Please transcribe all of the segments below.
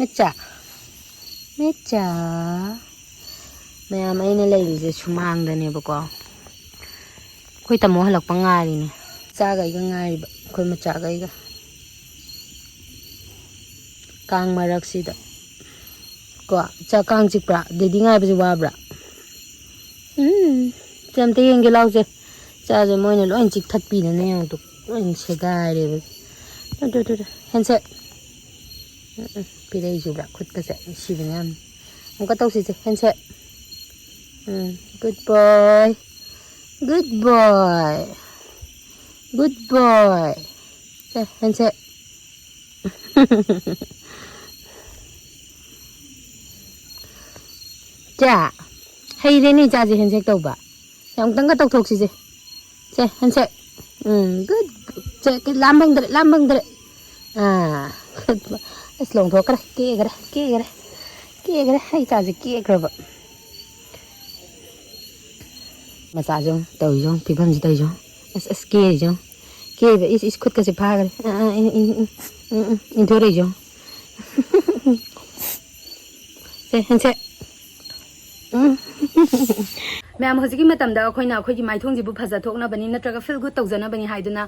Mecha. Mecha. Ma'am, ay nalaylise sumangda niya ba ko? Ko'y tamo halak pangari ni. Tsagay ka ngari ba? Ko'y matsagay ka. Kang marak sida. Ko, tsa kang chikpra. Didi ngay ba si wabra? Cham te yung gilaw se. Tsa se mo ina lo ang chik thatpi na yung tuk. Ang sigay rin ba? Ito. Hense. Piday subra. Kut ka se. Siba niyan. Ang kataw si se. Hense. Good boy. Good boy. Good boy. Say, handset. Ja. Hay thế này cha gì handset đâu bà? Ông tăng cái tóc thuộc gì? Say, handset. Good. Say, cái làm bằng đấy. À, good boy. Let's long thuộc cái này. Hay cha gì kia cơ vậy? Mà sao giống tàu giống thì vẫn tàu giống kia giống kia vậy ít khuất cái gì phá cái in thôi đấy giống sẽ ma'am हजिकी मतमदा अखोइना अखोइगी माइथोंजी बु फजा थोकना बनी नत्रगा feel good तौजना बनी हाइदुना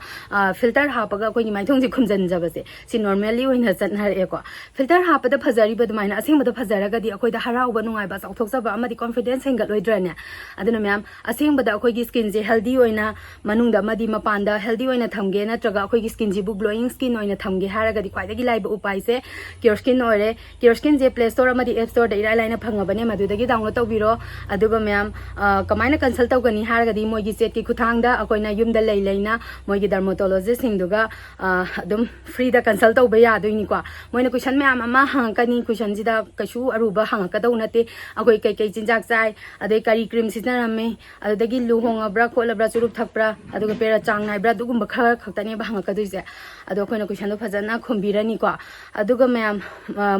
filter हापगा अखोइगी माइथोंजी खुमजन जबसे सि नॉर्मली ओइना चनहरे को फिल्टर हापदा फजारी बदमाइना असेंबदा फजारगदी अखोइदा हराउबा नुंगाइबा चाउथोकजबा अमदि कॉन्फिडेंस हेंगत लोइद्रने अदुना मैम असेंबदा अखोइगी स्किन जे हेल्दी ओइना मनुंगदा मदि मपानदा हेल्दी ओइना थमगे नत्रगा अखोइगी स्किन जी बु ग्लोइंग स्किन ओइना थमगे हारगदी क्वाइदगी लाइबा उपाय से CureSkin ओरे CureSkin जे प्ले स्टोर अमदि एप स्टोर दा इराय लाइना फंगबने मदुदगी डाउनलोड तौबिरो अदुगा मैम कमायना कंसल्ट तौगनी हारगदी मोगी सेट की खुथांगदा अकोइना युमदा लैना मोगी डर्मेटोलॉजिस्ट सिंगदुगा अदुम फ्री दा कंसल्ट तौबा यादोइनिको मोइना क्वेश्चन मैम अमा हंगकनी क्वेश्चन जिदा कशु अरुबा हंगकदौ नते अकोइ कई चिंजाक चाय अदे करी क्रीम सिजनरमे अदगी लुहोंगब्रा खोलब्रा चुरुप थकब्रा अदुगा पेरा चांग नाइब्रा दुगुंबा खर खक्तने बा हंगकदुइसे अदो अकोइना क्वेश्चन दो फजना खुंबिरनिको अदुगा मैम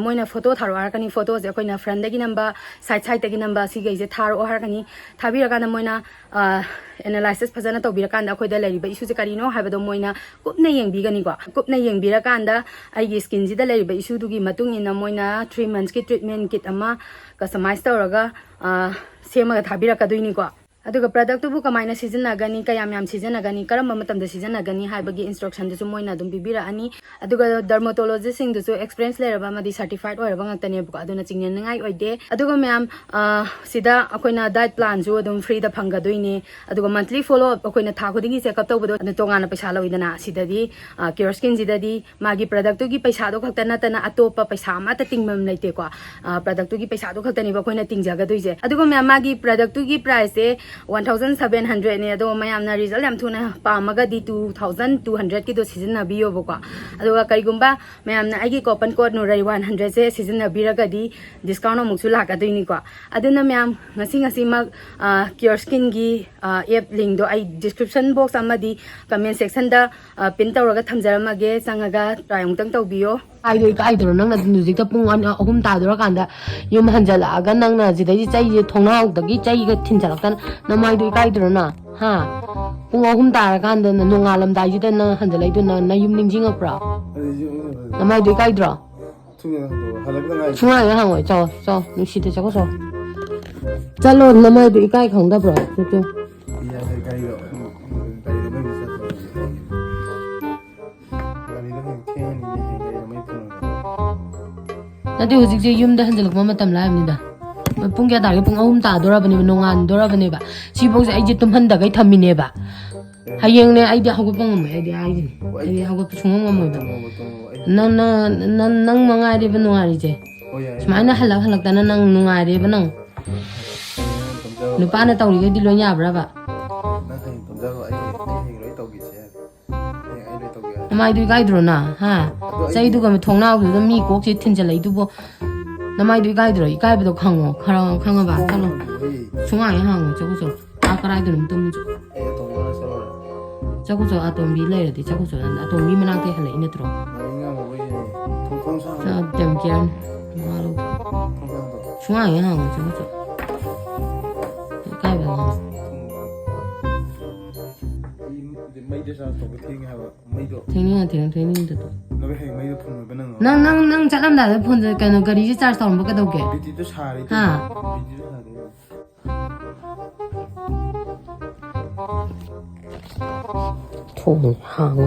मोइना फोटो थारो हारकनी फोटो जे अकोइना फ्रंट दगी नंबर साइड दगी नंबर सिगैजे थारो हारकनी थाबिरकाना मोइना एनालाइसिस फजना तौबिरकांदा अखोइदा लैरिबा इशुजे करिनो हाइबदो मोइना कुपना येंबिगनिको कुपना येंबिरकांदा आइगी स्किन जिदा लैरिबा इशुदुगी मतुंग इना मोइना 3 months की ट्रीटमेंट किट अमा कस्टमाइज तौरगा सेमगा थाबिरकादोइनिको अदुगा प्रोडक्ट बु कमाइना सिजनगनी कयाम सिजनगनी करम मतमदा सिजनगनी हाइबगी इंस्ट्रक्शन दसु मोइना दुम बिबिरानी अदुगा डर्मेटोलॉजिस्ट सिंग दसु एक्सपीरियंस लेरबा मदि सर्टिफाइड ओरबा ngaktane bu aduna chingneningai oide aduga ma'am sida akoina diet plan ju adum free da phangadoine aduga monthly follow up akoina tha khudingi checkup tawbodo adu tongana paisa loidana sidadi CureSkin jidadi magi product tu gi paisa do khaktana tana atopa paisa ma ta tingmam leite ko product tu gi paisa do khaktani ba koina tingjaga doije aduga ma'am magi product tu gi price e 1700 ne ado ma'am na result yam thuna pamaga di 2200 ki do season na biyo boko aduga karigumba ma'am na agi coupon code no rai 100 se season na biragadi discount amuk su lakadoini ko aduna ma'am ngasi mag CureSkin gi app link do ai description box amadi comment section da pin tawraga thamjaramage changaga try ungtang tawbiyo ai doi nang na music ta pung an ahum ta dora kanda yum hanjala aga nang na ji dai chai ji thongnao dagi chai ga thinjalaktan na mai doi kai dora na ha pung ahum ta kanda na nongalam dai ji da na hanjalai do na yum ningjing apra na mai doi kai dora chunga ya hang oi cho nu si de cha ko so chalo na mai doi kai khong da bro chu ya dai kai ro Nanti hujik je yum da hanjal kuma matam la ni da pung kya dar pung ahum ta dora bani nongan dora bani ba si bok se ai je tum han da gai thamine ba hayeng ne ai da hagu pang mai ai hagu chungong mo ba nang mangai de ba nongai je smaina halak da nang nongai de ba nang nupa na tawri ga di lo nya bra ba Namai dui gai dro na ha chai du ga me thongnao du mi kok che thinjalai du bo namai dui gai dro ikai ba do khango khanga ba talo chunga ya hang chagu so a karai du num tum chagu so atom bi le de chagu so atom bi mana ke halai ne tro sa dem kyan ma lo chunga ya hang chagu so ikai ba ꯃꯩꯗ charge ꯇꯧꯕ ꯊꯦꯡꯉꯦ ꯍꯥꯏꯕ ꯃꯩꯗꯣ ꯊꯦꯡꯅꯤꯡꯗꯦ ꯅꯣꯏ ꯍꯌꯦꯡ ꯃꯩꯗꯣ ꯐꯪꯉꯣꯏꯕ ꯅꯪ ꯆꯠꯂꯝꯗꯥꯏꯗ ꯐꯣꯟ ꯀꯩꯅꯣ ꯒꯥꯔꯤꯁꯦ ꯆꯥꯔꯖ ꯇꯧꯔꯝꯕ ꯀꯩꯗꯧꯒꯦ ꯕꯦꯇ꯭ꯔꯤꯗꯣ ꯁꯥꯔꯦ ꯍꯥ ꯕꯦꯇ꯭ꯔꯤꯗꯣ ꯁꯥꯔꯦ ꯊꯣꯡ ꯍꯥꯡꯉꯣ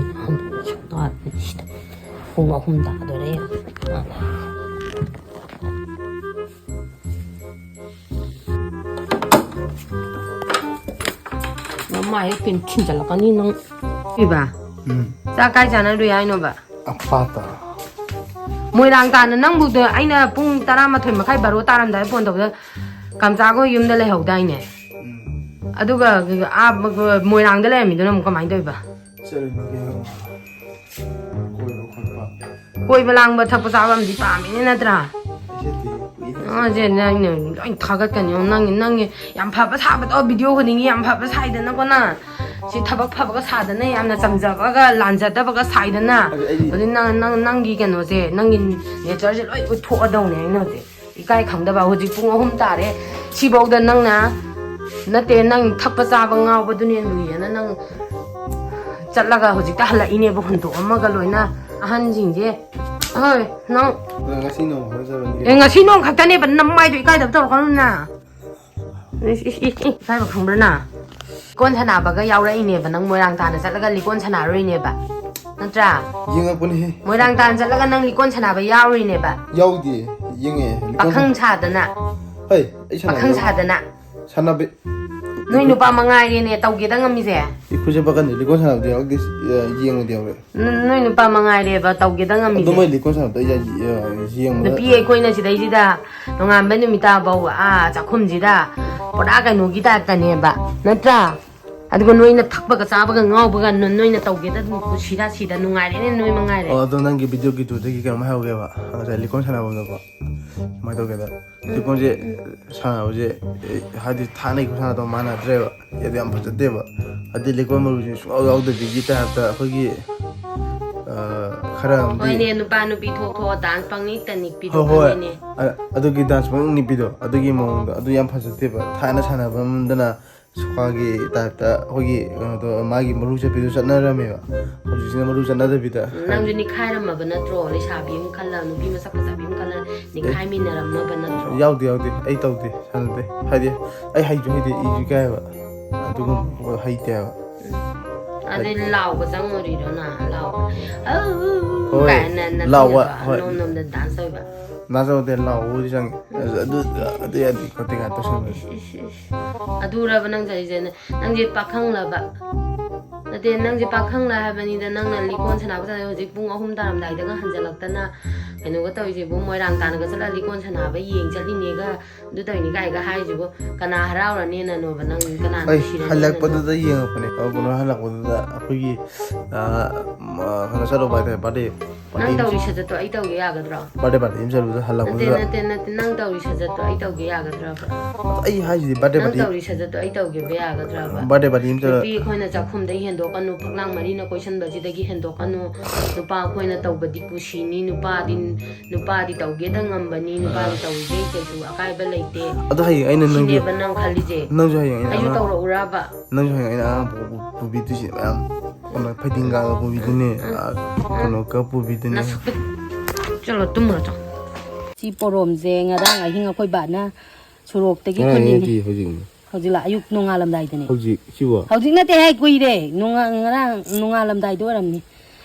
ꯁꯤꯗ ꯄꯨꯡ 3 ꯇꯥꯗꯣꯔꯦ ꯃꯥꯏ ꯄꯤꯟ ꯊꯤꯟꯖꯜꯂꯛꯀꯅꯤ ꯅꯪ 이봐 ꯆꯥꯛ ꯀꯥꯏ ꯆꯥꯅꯔꯨꯏ ꯍꯥꯏꯅꯣꯕ ꯑꯄꯥꯇ ꯃꯣꯏꯔꯥꯡ ꯇꯥꯅ ꯅꯪꯕꯨꯗ ꯑꯩꯅ ꯄꯨꯡ 12 मखाꯏ 바로 ꯇꯥꯔꯝꯗꯥꯏ ꯐꯣꯟ ꯇꯧꯕꯗ ꯀꯝꯆꯥꯒꯣ ꯌꯨꯝꯗ ꯂꯩꯍꯧꯗꯥꯏꯅꯦ ꯑꯗꯨꯒ ꯃꯣꯏꯔꯥꯡꯗ ꯂꯩꯔꯝꯃꯤꯗꯨꯅ ꯑꯃꯨꯛ ꯀꯃꯥꯏꯅ ꯇꯧꯏꯕ ꯀꯣꯏꯕ ꯂꯥꯡꯕ ꯊꯛꯄ ꯆꯥꯕ ꯑꯃꯗꯤ ꯄꯥꯝꯃꯤꯅꯦ ꯅꯠꯇ꯭ꯔꯥ ꯑꯖꯦ ꯅꯪ ꯂꯣꯏ ꯊꯥꯒꯠꯀꯅꯤ ꯅꯪ ꯌꯥꯝ ꯐꯕ ꯁꯥꯕꯗꯣ ꯚꯤꯗꯤꯑꯣ ꯈꯨꯗꯤꯡꯒꯤ ꯌꯥꯝ ꯐꯕ ꯁꯥꯏꯗꯅꯀꯣ ꯅꯪ ꯁꯤ ꯊꯕꯛ ꯐꯕꯒ ꯁꯥꯗꯅ ꯌꯥꯝꯅ ꯆꯝꯖꯕꯒ ꯂꯥꯟꯖꯗꯕꯒ ꯁꯥꯏꯗꯅ ꯍꯧꯖꯤꯛ ꯅꯪꯒꯤ ꯀꯩꯅꯣꯁꯦ ꯅꯪꯒꯤ ꯅꯦꯆꯔꯁꯦ ꯂꯣꯏ ꯎꯠꯊꯣꯛꯑꯗꯧꯅꯦ ꯑꯩꯅ ꯍꯧꯖꯤꯛ 이까이 강다봐 호지 뿡 3 따래 시보다 낭나 나때 낭 탁바 짜방 나오거든요 루이나 낭 잘라가 호지 다 할라이네 보훈도 엄마가 로이나 한진제 어이 낭 ngasinom 하자는 ngasinom 갖다네 반 남마이도 이까이다 떨어가는나 이까이 박흥브나 건 사나바가 야우라이네바 낭 모양 다나 잘라가 리건 사나로이네바 नत्रा यंगपने मोइरांग तान चलगा नंग लिकोन छनाबा यावरिनेबा याउदी यंगे पाखंग छादना है इछना पाखंग छादना छनाबे नोइ नुपा मंगाइरेने तौगेदा ngamize इखुजे बगन लिकोन छनाबे याउदी यंग देवरे नोइ नुपा मंगाइरेबा तौगेदा ngamize दोमै लिकोन छनाबे या यंग नुपि एकोइना सिदैजिदा नोंगामबे नुमिता बाउ आ चाखुमजिदा पोरा कइनोगी तातनेबा नत्रा अदुगो नोइना थक्बगा चाबगा ngaubगा नोइना तौगेदा सिदा सिदा नुंगाइरेने नोइ मंगाइरे अदो नंगी भिडियो की तुदगी केम हाउगेबा अजा लिकोन छनाबो माइ तौगेदा लिकोन जे छनाबजे हादि थानै खुसाना तो माना द्रेबा यदि हम फजदेबा अदि लिकोन मरुजि सुआउद बिगी ताता अखोगी खरा ओइने नुपा नुपि थोक डांस पंगनि तनिक पिदो ने अदुगी डांस पंगनि पिदो अदुगी मोंग अदु याम फजदेबा थाना छनाबमदना सुखागी ताता होगी तो मागी मरु चपिदो चनरमेबा होजिसिना मरु चनदबिदा नंजु निखाइरमबा नत्रो लेसाबिम खल्ला नुपि मसक फजाबिम खल्ला निखाइमिनरमबा नत्रो याउदे आई तौदे सानदे हादि आई हाइजु हाइदे इजु गायबा अदुगम हाइतेबा अदे लाउबा चंगरिरोना लाउ लाउवा नोनमदा डांस होइबा नाजोदे लाउ जंग अदु यादि कतेगा तसुन अदुरबा नंग जाइजेन नंजे पाखंलाबा नते नंजे पाखंला हाबनिदा नंगना लिकोन सनाबा जाय होजिक पुंग 3 तारमदाइदागा हंजलक्तना केनोगा तौइजे बु मोइरांग तानगा चला लिकोन सनाबा येंग चलिनेगा दु तौइनि गाइगा हाइजिबो कना हरावरनेना नोबा नंग कना शिरा हलकपददा येंगपने अबुनो हलकपददा अखोगी खनसरो बाइदे बाडे नंग तौरि सजतो आई तौगे यागद्रा बाडे इमसलुदा हलकपददा नते नंग तौरि सजतो आई तौगे यागद्रा आई हाइजि बाडे नंग तौरि सजतो आई तौगे बे यागद्रा बाडे इमसल पि खोइना चाखुमदै हेंदोकनु फक्लांग मरिना कोइसनबजिदगी हेंदोकनु नुपा खोइना तौबदि कुशिनी नुपादी तौगेदा ngambani नुपादी तौगे केसु अकाइबा लेते अदो हाइ आइना नंग नेबा नंग खलिजे नंजु हाइ आइना आयु तौरा उराबा नंजु हाइ आइना पुबिदुसि मैम ओना फाइटिंगा पुबिदुने कोनो का पुबिदुने चलो तुमरा चा सी पोरोमजे ngarang ahing akoi bana surok-tagi khulini hojila ayuk nongalamdai dani hojik siwa hojik nate hai kuire ngarang nongalamdai do ramni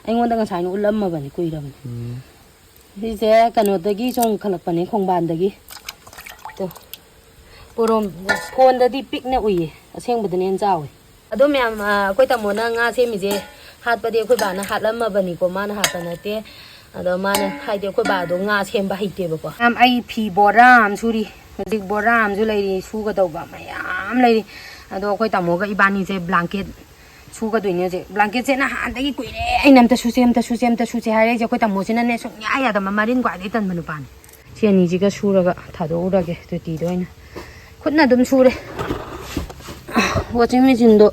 aingonda ngasai no ulamma bani kuiram dise kanodagi song khalakpani khongbandagi to porom phone dadi pikna uye asengbadani en jawe ado myam koi tamona nga semije hatpade koi bana hatlamma bani ko mana hatanate ado mana haide koi ba do nga semba haiteba ko am ai phi boram suri dik boram ju leiri suga doba mayam leiri ado koi tamoga ibani je blanket suga doine je blanket je na handagi kuire ainamta suse hare je koi tamo sina ne sung ya ya da marin kwa de tan manu pan siani ji ga suraga thado urage to ti doina khutna dum sure washing machine do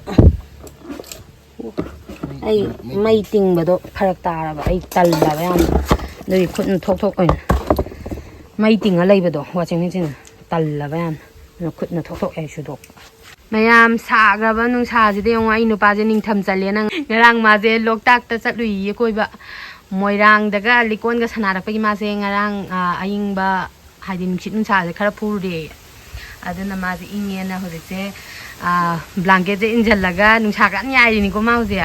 ai mai ting bado pharak taraba ai talla ba yam doi khutna thok oin mai ting a leibado washing machine talla ba yam no khutna thok ai shu dok mayam sagraba nung sa ji de yong ai nupa je ning tham chale nang ngarang maze loktak ta chatlui koi ba moirang daga likon ga sanara pagi maze ngarang aing ba haidin chit nun sa khara phurde aduna maze ingena hojise blanket je injallaga nung sa kan yai ni ko mauze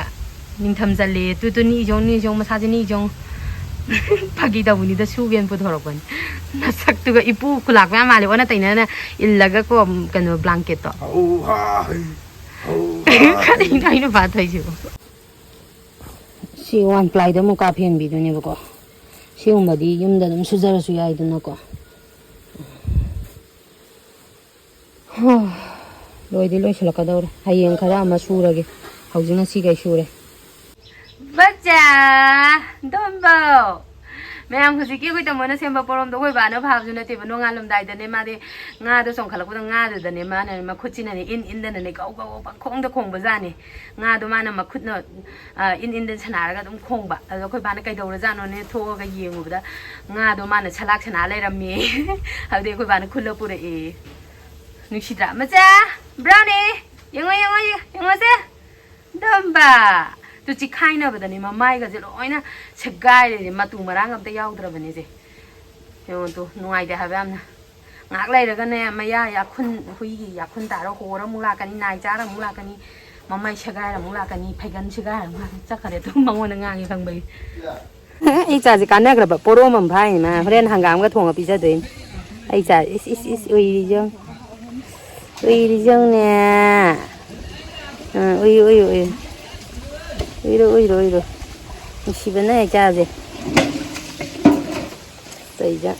ning tham jalle tu ni jong masaje ni jong pagi da buni da sugen pu thorokon nasak tu ga ipu kulak ma male ona taina na illaga ko kano blanket to kai no ba thai ju si one ply da mo ka phen bi du ne ko si um ba di yum da dum su jara su yai du na ko loi di loi chala ka dawra hayeng khara ma surage haujina si gai sure bacha dombo ma'am हजिकी कोई तमोना same बपोरम दो कोई बानो भाव जुने ते बनो ngalum dai dane ma de nga do song khalak da nga do dane ma na ma khuchina ni in dane ne kau kau ba khong da khong ba ja ni nga do ma na ma khut no in den chana ga dum khong ba ado koi ba na kai do ra ja no ne tho ga yengu da nga do ma na chalak chana lai ram mi ha de koi ba na khul lo pu re e nu shi da ma ja brownie yengo se domba tu chi khaina badani ma mai ga je loina chegai le ma tu marang am ta yaw dra bani je yo tu nuai de ha bam na ngak lai ra ga ne ma ya khun hui gi ya khun ta ro ho ra mu la ka ni nai cha ra mu la ka ni ma mai chegai ra mu la ka ni phaigan chegai ra ma cha khare tu ma ngona ngang gi khang bai ai cha ji kan na gra ba poro mam bhai ma horen hangam ga thong ga pi cha dein ai cha is ui ri jong ne ui Ui, si bên này cha gì? Tây chứ.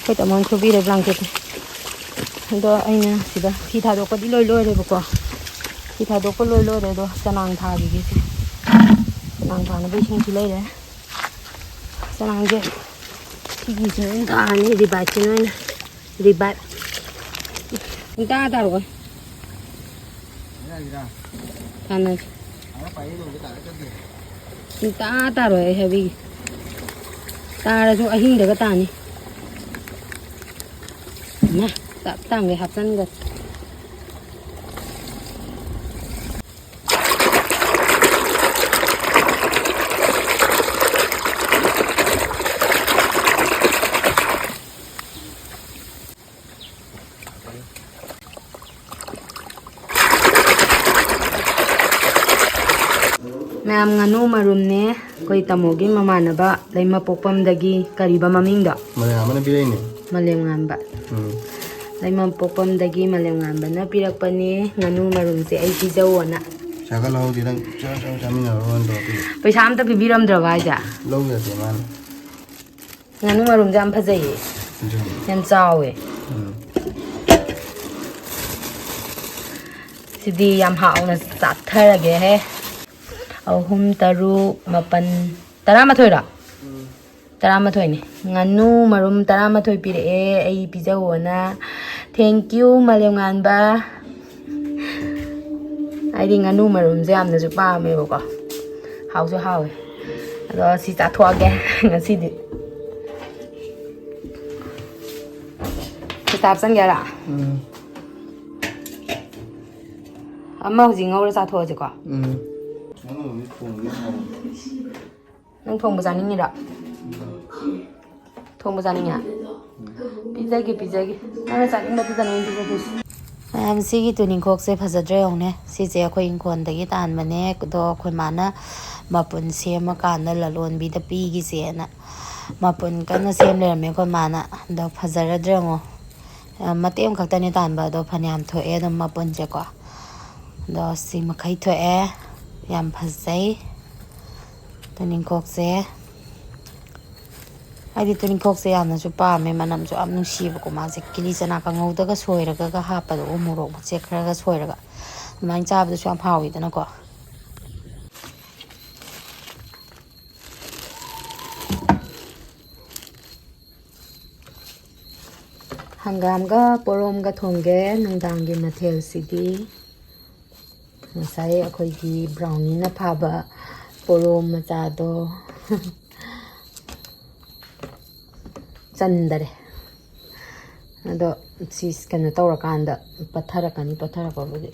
Cái tấm mông khubi để blanket đó anh nè chị đó khi thà đồ có đi lôi rồi bố co khi thà đồ có lôi rồi đó cho nàng thà gì cái nàng thà nó bị sinh chị lấy đấy cho nàng chứ cái gì chứ anh thà này đi bạch chứ nói đi bạch anh ta rồi thà này anh ta rồi heavy ta là chỗ anh được cái ta này nah tak nggih hapsan guys ma'am nganu marum ne koi tamogi mamanaba laima popam dagi kariba mamingda mana pilih ini malem ngamba laima popam dagi malem ngamba na pirak pani nganu marum se ai pijawana saga lau di dang jamin na ron do pi paisa am ta bibiram drawa ja lau ya de man nganu marum jam phajai yam chawe sidi yam hauna satharage he ahum taru mapan taramathoi ra taramathoi ni nganu marum taramathoi pire ai pijawana thank you malem nganba ai ding nganu marum je amna ju pa me ko hau ju hau ado si ta thwa ge ngasi di kitab sang ya ra amma hu jing ngau ra sa thwa je ko nang thong bazani ni ra thong bazani nya pizza ge ana sa ing ba pizza ni pizza dus am si gi tuning khok se phajadre ong ne si je khoi ing khon da gi tan mane do khoi mana mapun sema kan na lalon bi da pi gi se na mapun kan na sem le me khoi mana do phajadre ngo matem khak ta ni tan ba do phanyam tho e do mapun je ko do si ma khai tho e yam phajai tuning khok se ai di tuning khok se yam na chu pa me manam chu am nu si ba ko ma se kili chana ka ngau da ga soi ra ga ha pa do mu ro che khra ga soi ra ga man cha ba chu am hawi da na ko ꯍꯪꯒꯥꯝꯒ ꯄꯣꯔꯣꯝꯒ ꯊꯣꯡꯒꯦ ꯅꯨꯡꯗꯥꯡꯒꯤ ꯃꯊꯦꯜꯁꯤꯗꯤ ꯉꯁꯥꯏ ꯑꯩꯈꯣꯏꯒꯤ ꯕ꯭ꯔꯥꯎꯅꯤꯅ ꯐꯥꯕ ꯄꯣꯔꯣꯝ ꯃꯆꯥꯗꯣ ꯆꯟꯗꯔꯦ ꯑꯗꯣ ꯁꯤ ꯀꯩꯅꯣ ꯇꯧꯔꯀꯥꯟꯗ ꯄꯠꯊꯔꯛꯀꯅꯤ ꯄꯠꯊꯔꯛꯄꯕꯨꯗꯤ